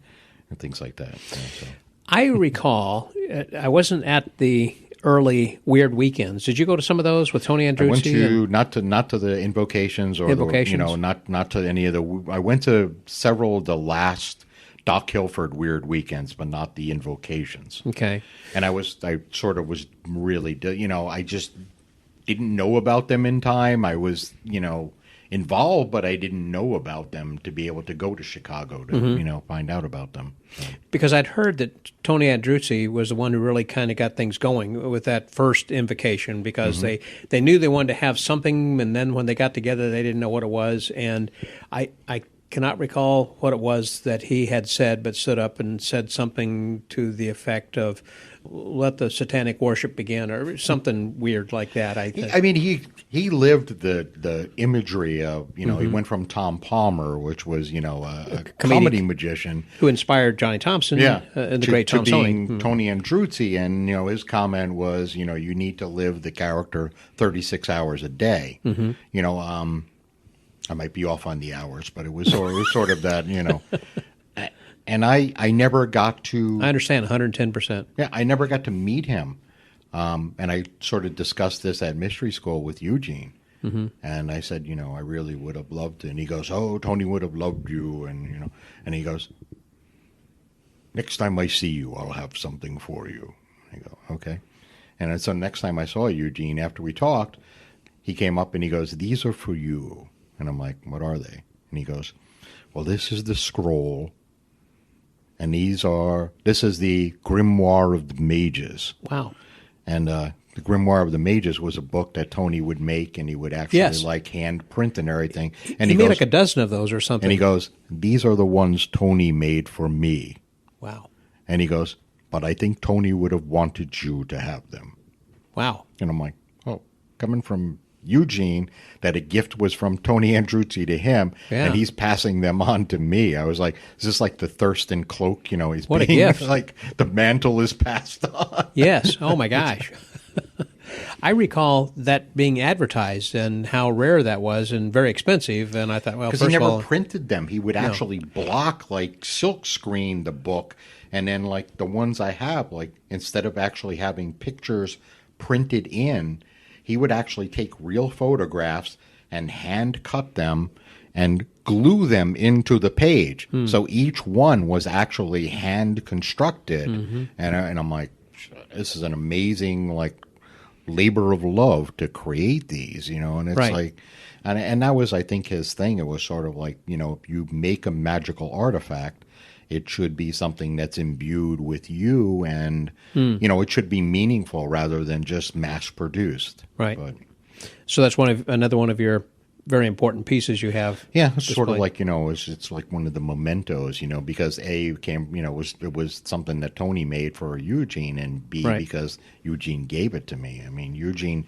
things like that. So. I recall, I wasn't at the early weird weekends. Did you go to some of those with Tony Andruzzi? I went to not to the invocations or not to any of the. I went to several of the last Doc Hilford weird weekends, but not the invocations. Okay. And I sort of was really, I just didn't know about them in time. I was, involved, but I didn't know about them to be able to go to Chicago to, find out about them. So. Because I'd heard that Tony Andruzzi was the one who really kind of got things going with that first invocation, because they knew they wanted to have something, and then when they got together, they didn't know what it was. And I cannot recall what it was that he had said, but stood up and said something to the effect of, let the satanic worship begin, or something weird like that, I think. I mean, he lived the imagery of, he went from Tom Palmer, which was, a comedy magician. Who inspired Johnny Thompson, and the great Tom being Tony Andruzzi, and, his comment was, you need to live the character 36 hours a day. I might be off on the hours, but it was sort of that, And I never got to... I understand, 110%. Yeah, I never got to meet him. And I sort of discussed this at Mystery School with Eugene. And I said, I really would have loved it. And he goes, oh, Tony would have loved you. And, and he goes, next time I see you, I'll have something for you. I go, okay. And so next time I saw Eugene, after we talked, he came up and he goes, these are for you. And I'm like, what are they? And he goes, well, this is the scroll. And this is the Grimoire of the Mages. Wow. And the Grimoire of the Mages was a book that Tony would make, and he would actually hand print and everything. And he made like a dozen of those or something. And he goes, these are the ones Tony made for me. Wow. And he goes, but I think Tony would have wanted you to have them. Wow. And I'm like, oh, coming from Eugene, that a gift was from Tony Andruzzi to him, and he's passing them on to me. I was like, is this like the Thurston cloak? He's what a gift. Like the mantle is passed on. Yes. Oh my gosh. I recall that being advertised and how rare that was and very expensive. And I thought, well, because he never printed them. He would actually block, like silk screen the book, and then like the ones I have, like instead of actually having pictures printed in, he would actually take real photographs and hand cut them and glue them into the page. So each one was actually hand constructed. And I'm like, this is an amazing like labor of love to create these, and it's like, and that was, I think, his thing. It was sort of like, if you make a magical artifact, it should be something that's imbued with you, and it should be meaningful rather than just mass produced. Right. So that's another one of your very important pieces you have. Yeah, it's sort of like it's like one of the mementos, because it was something that Tony made for Eugene, and B because Eugene gave it to me. I mean, Eugene,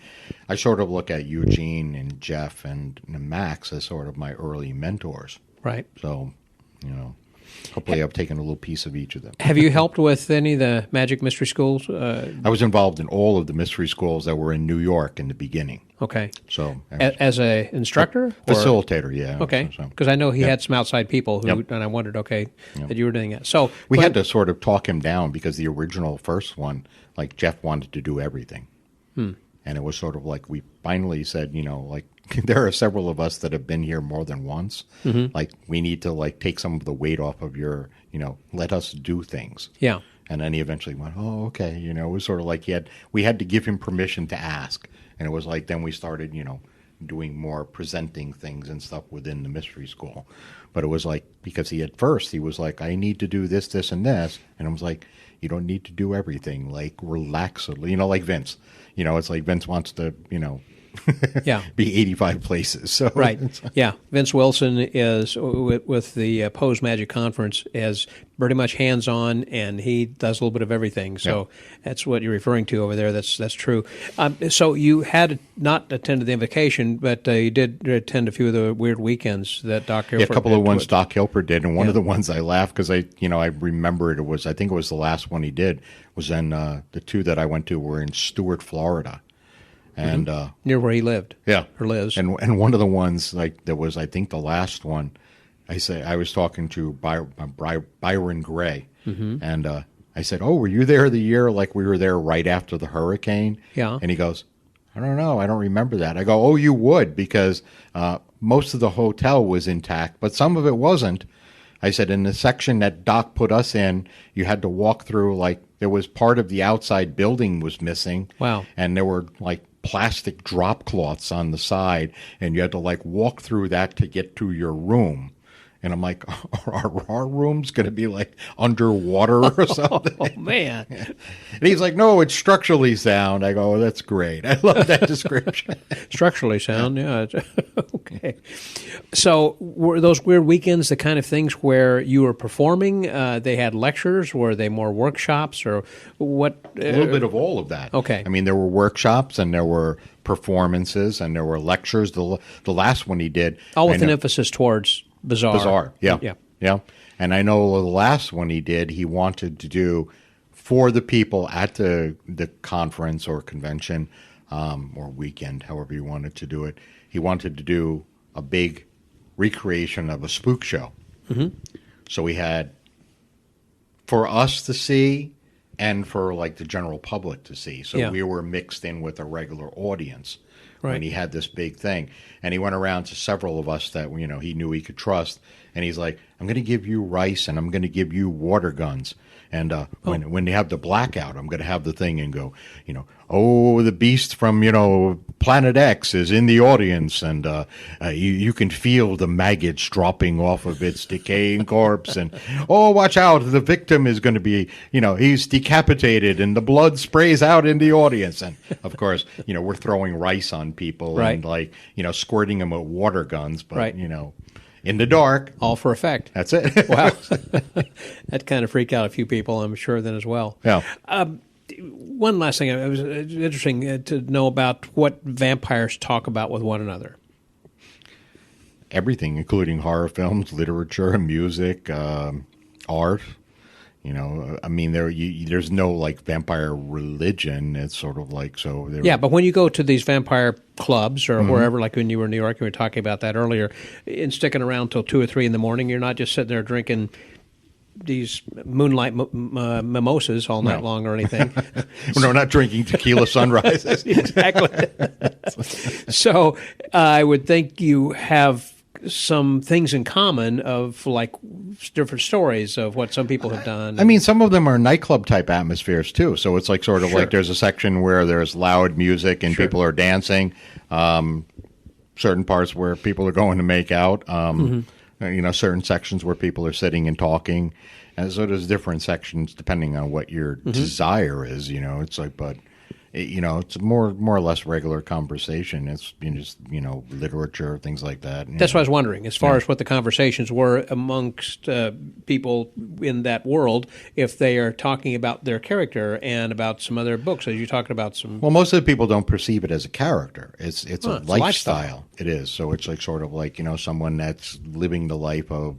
I sort of look at Eugene and Jeff and Max as sort of my early mentors. Right. So, hopefully I've taken a little piece of each of them. Have you helped with any of the magic mystery schools? I was involved in all of the mystery schools that were in New York in the beginning. Okay. So as a instructor? Facilitator, yeah. Okay. Because I know he had some outside people who, and I wondered, that you were doing that. So we had to sort of talk him down, because the original first one, like Jeff wanted to do everything. And it was sort of like we finally said, like, there are several of us that have been here more than once. Like, we need to like take some of the weight off of your, let us do things. Yeah. And then he eventually went, oh, okay. It was sort of like we had to give him permission to ask. And it was like, then we started, doing more presenting things and stuff within the mystery school. But it was like, because he was like, I need to do this, this, and this. And I was like, you don't need to do everything. Like, relax, like Vince. It's like Vince wants to, be 85 places. So right. Yeah. Vince Wilson is with the Pose Magic Conference is pretty much hands-on, and he does a little bit of everything. So that's what you're referring to over there. That's true. So you had not attended the invocation, but you did attend a few of the weird weekends that Doc Hilford did. A couple of ones Doc Hilford did, and one of the ones I laughed because I remember I think it was the last one he did, was in the two that I went to were in Stuart, Florida. And near where he lived, or lives, and one of the ones like that was, I think, the last one. I was talking to Byron Gray, and I I said, "Oh, were you there the year like we were there right after the hurricane?" Yeah. And he goes, "I don't know. I don't remember that." I go, "Oh, you would, because most of the hotel was intact, but some of it wasn't." I said, "In the section that Doc put us in, you had to walk through, like, there was part of the outside building was missing." Wow. And there were, like, plastic drop cloths on the side, and you had to, like, walk through that to get to your room. And I'm like, are our rooms going to be like underwater or something? Oh, man. And he's like, "No, it's structurally sound." I go, "Oh, that's great. I love that description." Structurally sound, yeah. Okay. So were those weird weekends the kind of things where you were performing? They had lectures? Were they more workshops or what? A little bit of all of that. Okay. I mean, there were workshops and there were performances and there were lectures. The last one he did. All with an emphasis towards bizarre. Yeah. And I know the last one he did, he wanted to do for the people at the conference or convention or weekend, however you wanted to do it. He wanted to do a big recreation of a spook show. Mm-hmm. So we had for us to see and for like the general public to see. So we were mixed in with a regular audience. Right. When he had this big thing. And he went around to several of us that, he knew he could trust. And he's like, "I'm going to give you rice and I'm going to give you water guns. And when they have the blackout, I'm going to have the thing and go, oh, the beast from, Planet X is in the audience. And you can feel the maggots dropping off of its decaying corpse. And, oh, watch out. The victim is going to be, he's decapitated and the blood sprays out in the audience." And, of course, we're throwing rice on people right. and, squirting them with water guns. But, right. In the dark. All for effect. That's it. Wow. That kind of freaked out a few people, I'm sure, then as well. Yeah. One last thing. It was interesting to know about what vampires talk about with one another. Everything, including horror films, literature, music, art. I mean, there's no like vampire religion. It's sort of like so. Yeah, but when you go to these vampire clubs or wherever, like when you were in New York, you were talking about that earlier, and sticking around till 2 or 3 in the morning, you're not just sitting there drinking these moonlight mimosas all night long or anything. No, not drinking tequila sunrises. Exactly. So I would think you have some things in common of like different stories of what some people have done. I mean, some of them are nightclub type atmospheres too. So it's like sort of like there's a section where there's loud music and people are dancing. Certain parts where people are going to make out. Certain sections where people are sitting and talking. And so there's different sections depending on what your desire is. It's like, but. It's more or less regular conversation. It's just literature, things like that. That's what I was wondering, as far as what the conversations were amongst people in that world, if they are talking about their character and about some other books, as you're talking about some. Well, most of the people don't perceive it as a character. It's a lifestyle. It is. So it's like sort of like someone that's living the life of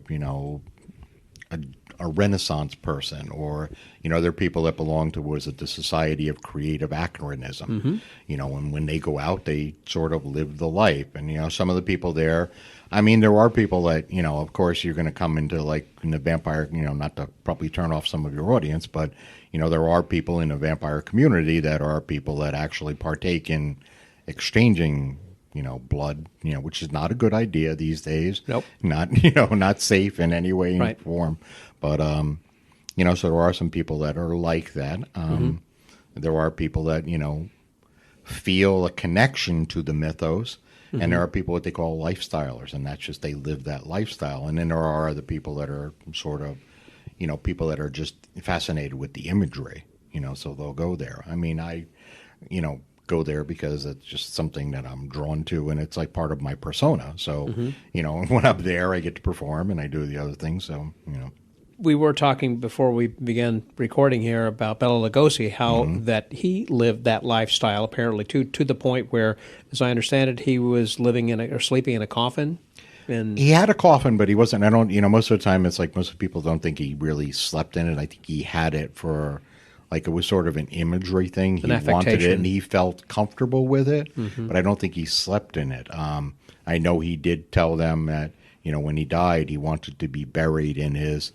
a Renaissance person, or there are people that belong to the Society of Creative Anachronism. And when they go out, they sort of live the life. And some of the people there, I mean, there are people that of course, you're going to come into like in the vampire, not to probably turn off some of your audience, but there are people in the vampire community that are people that actually partake in exchanging blood, which is not a good idea these days. Nope. Not, not safe in any way or form. But, so there are some people that are like that. There are people that, feel a connection to the mythos. And there are people what they call lifestylers, and that's just they live that lifestyle. And then there are other people that are sort of, people that are just fascinated with the imagery, so they'll go there. I mean, I go there because it's just something that I'm drawn to, and it's like part of my persona. So, when I'm there, I get to perform and I do the other things. So, We were talking before we began recording here about Bela Lugosi, how that he lived that lifestyle apparently to the point where, as I understand it, he was living in or sleeping in a coffin. And he had a coffin, but he wasn't. I don't. Most of the time, it's like most people don't think he really slept in it. I think he had it for. Like it was sort of an imagery thing. He wanted it and he felt comfortable with it, but I don't think he slept in it. I know he did tell them that, when he died, he wanted to be buried in his,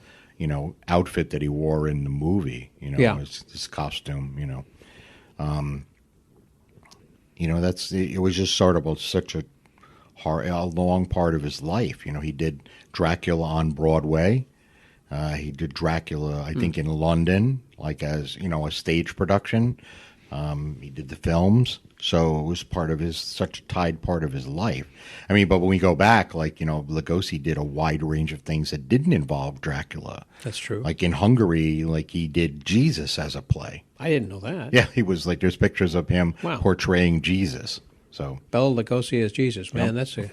outfit that he wore in the movie. Yeah. His costume. It was just sort of such a long part of his life. He did Dracula on Broadway. He did Dracula, I think, in London, like as a stage production. He did the films, so it was such a tied part of his life. I mean, but when we go back, like Lugosi did a wide range of things that didn't involve Dracula. That's true. Like in Hungary, like he did Jesus as a play. I didn't know that. Yeah, he was like there's pictures of him portraying Jesus. So Bela Lugosi as Jesus, man, that's a.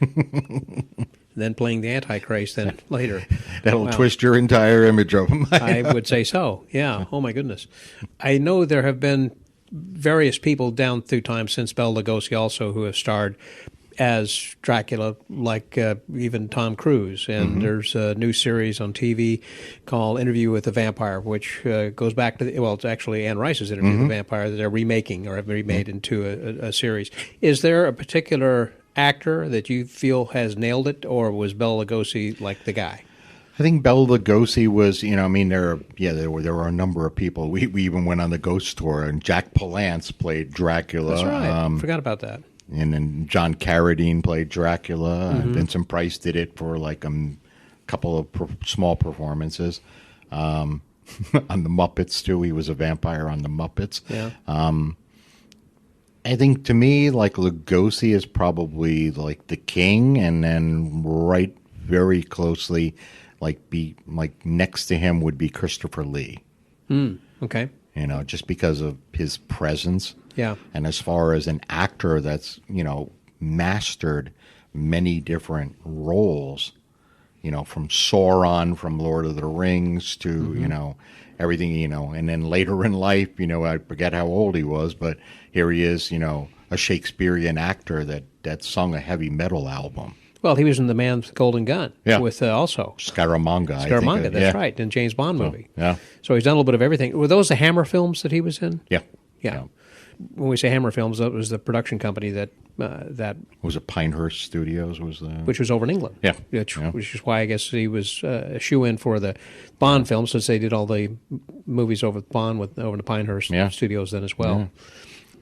Then playing the Antichrist then later. That'll twist your entire image of him. I would say so, yeah. Oh, my goodness. I know there have been various people down through time since Bela Lugosi also who have starred as Dracula, like even Tom Cruise. And there's a new series on TV called Interview with the Vampire, which goes back to, it's actually Anne Rice's Interview with the Vampire that they're remaking or have remade into a series. Is there a particular actor that you feel has nailed it, or was Bela Lugosi like the guy? I think Bela Lugosi was, there were a number of people. We even went on the ghost tour, and Jack Palance played Dracula. That's right. Forgot about that. And then John Carradine played Dracula. Vincent Price did it for like a couple of small performances. On the Muppets too, he was a vampire on the Muppets. Yeah. I think to me, like Lugosi is probably like the king, and then right very closely, like next to him would be Christopher Lee. Okay. Just because of his presence. Yeah. And as far as an actor that's mastered many different roles, from Sauron, from Lord of the Rings to everything, and then later in life, I forget how old he was, but here he is, a Shakespearean actor that sung a heavy metal album. Well, he was in The Man with the Golden Gun with also Scaramanga. Scaramanga, that's right, in James Bond movie. Yeah. So he's done a little bit of everything. Were those the Hammer films that he was in? Yeah. Yeah. When we say Hammer Films, that was the production company that was it Pinehurst Studios which was over in England. Yeah. Which is why I guess he was a shoe-in for the Bond films, since they did all the movies over Bond over the Pinehurst Studios then as well. Yeah.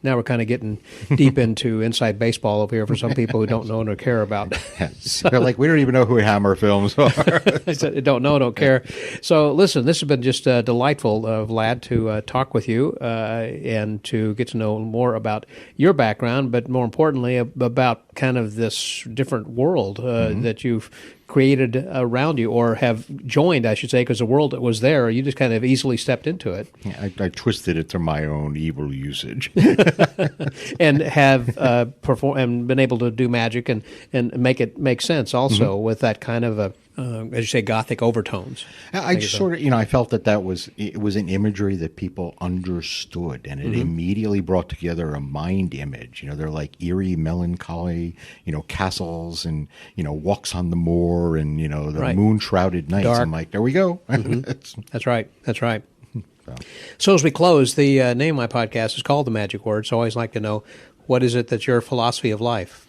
Now we're kind of getting deep into inside baseball over here for some people who don't know or care about. They're like, we don't even know who Hammer Films are. I said, don't know, don't care. So listen, this has been just delightful, Vlad, to talk with you and to get to know more about your background, but more importantly about kind of this different world that you've created around you, or have joined, I should say, because the world that was there, you just kind of easily stepped into it. I twisted it to my own evil usage. And have and been able to do magic and make it make sense also with that kind of as you say, Gothic overtones. I just sort of, I felt that was an imagery that people understood, and it immediately brought together a mind image. They're like eerie, melancholy, castles and, walks on the moor and, the moon-shrouded nights. Dark. I'm like, there we go. That's right. That's right. So as we close, the name of my podcast is called The Magic Word, so I always like to know, what is it that's your philosophy of life?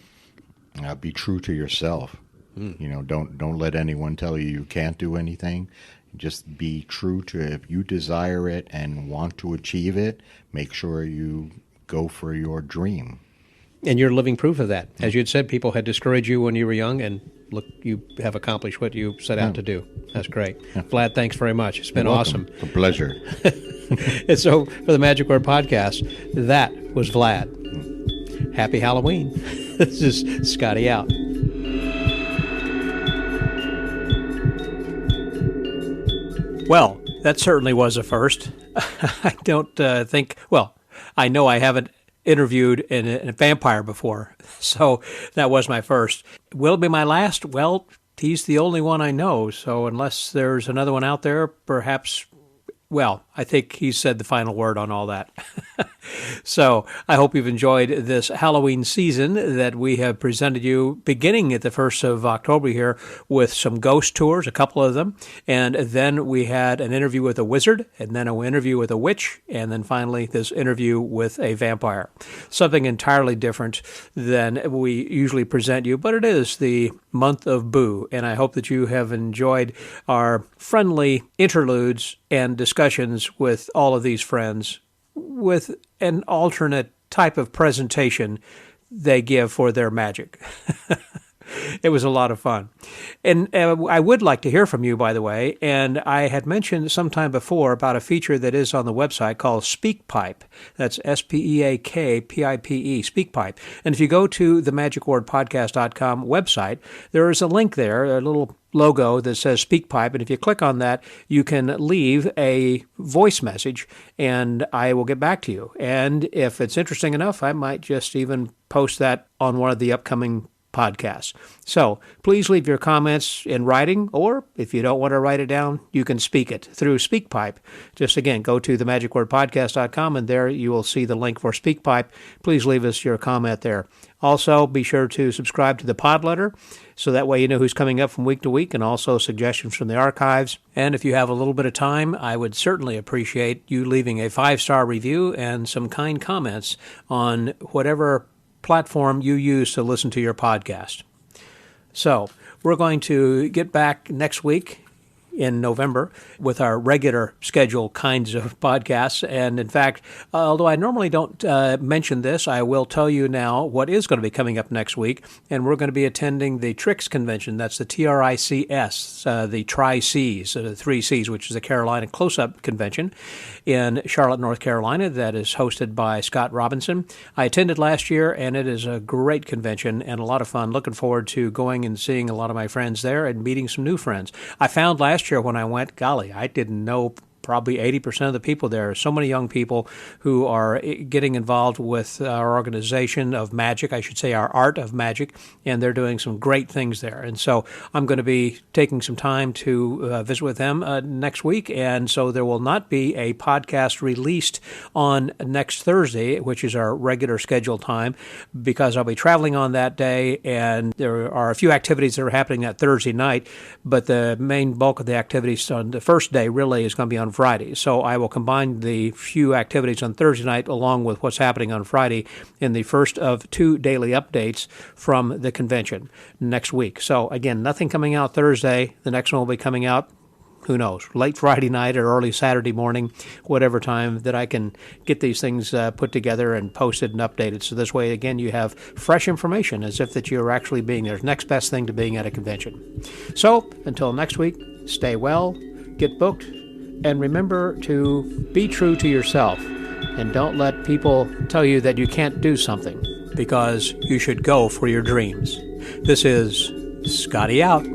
Be true to yourself. Don't let anyone tell you can't do anything. Just be true to it. If you desire it and want to achieve it, make sure you go for your dream. And you're living proof of that. As you had said, people had discouraged you when you were young, and look, you have accomplished what you set out to do. That's great. Vlad, thanks very much. It's been awesome. It's a pleasure. And so for the Magic Word Podcast, that was Vlad. Happy Halloween. This is Scotty out. Well, that certainly was a first. I don't think, I know I haven't interviewed a vampire before, so that was my first. Will it be my last? Well, he's the only one I know, so unless there's another one out there, perhaps, I think he said the final word on all that. So I hope you've enjoyed this Halloween season that we have presented you beginning at the 1st of October here with some ghost tours, a couple of them. And then we had an interview with a wizard, and then an interview with a witch, and then finally this interview with a vampire. Something entirely different than we usually present you, but it is the month of Boo, and I hope that you have enjoyed our friendly interludes and discussions with all of these friends with an alternate type of presentation they give for their magic. It was a lot of fun. And I would like to hear from you, by the way, and I had mentioned sometime before about a feature that is on the website called SpeakPipe. That's SpeakPipe, SpeakPipe. And if you go to the magicwordpodcast.com website, there is a link there, a little logo that says SpeakPipe, and if you click on that, you can leave a voice message, and I will get back to you. And if it's interesting enough, I might just even post that on one of the upcoming podcasts. So please leave your comments in writing, or if you don't want to write it down, you can speak it through SpeakPipe. Just again, go to themagicwordpodcast.com, and there you will see the link for SpeakPipe. Please leave us your comment there. Also, be sure to subscribe to the pod letter, so that way you know who's coming up from week to week, and also suggestions from the archives. And if you have a little bit of time, I would certainly appreciate you leaving a 5-star review and some kind comments on whatever platform you use to listen to your podcast. So we're going to get back next week in November with our regular scheduled kinds of podcasts. And in fact, although I normally don't mention this, I will tell you now what is going to be coming up next week. And we're going to be attending the TRICS convention. That's the TRICS, the Tri-Cs, the 3 Cs, which is the Carolina Close-Up Convention in Charlotte, North Carolina, that is hosted by Scott Robinson. I attended last year, and it is a great convention and a lot of fun. Looking forward to going and seeing a lot of my friends there and meeting some new friends. I found last year when I went, golly, I didn't know probably 80% of the people there. So many young people who are getting involved with our organization of magic, I should say our art of magic, and they're doing some great things there. And so I'm going to be taking some time to visit with them next week, and so there will not be a podcast released on next Thursday, which is our regular scheduled time, because I'll be traveling on that day, and there are a few activities that are happening that Thursday night, but the main bulk of the activities on the first day really is going to be on Friday. So I will combine the few activities on Thursday night along with what's happening on Friday in the first of 2 daily updates from the convention next week. So again, nothing coming out Thursday. The next one will be coming out, who knows, late Friday night or early Saturday morning, whatever time that I can get these things put together and posted and updated. So this way, again, you have fresh information as if that you're actually being there. Next best thing to being at a convention. So until next week, stay well, get booked, and remember to be true to yourself, and don't let people tell you that you can't do something, because you should go for your dreams. This is Scotty out.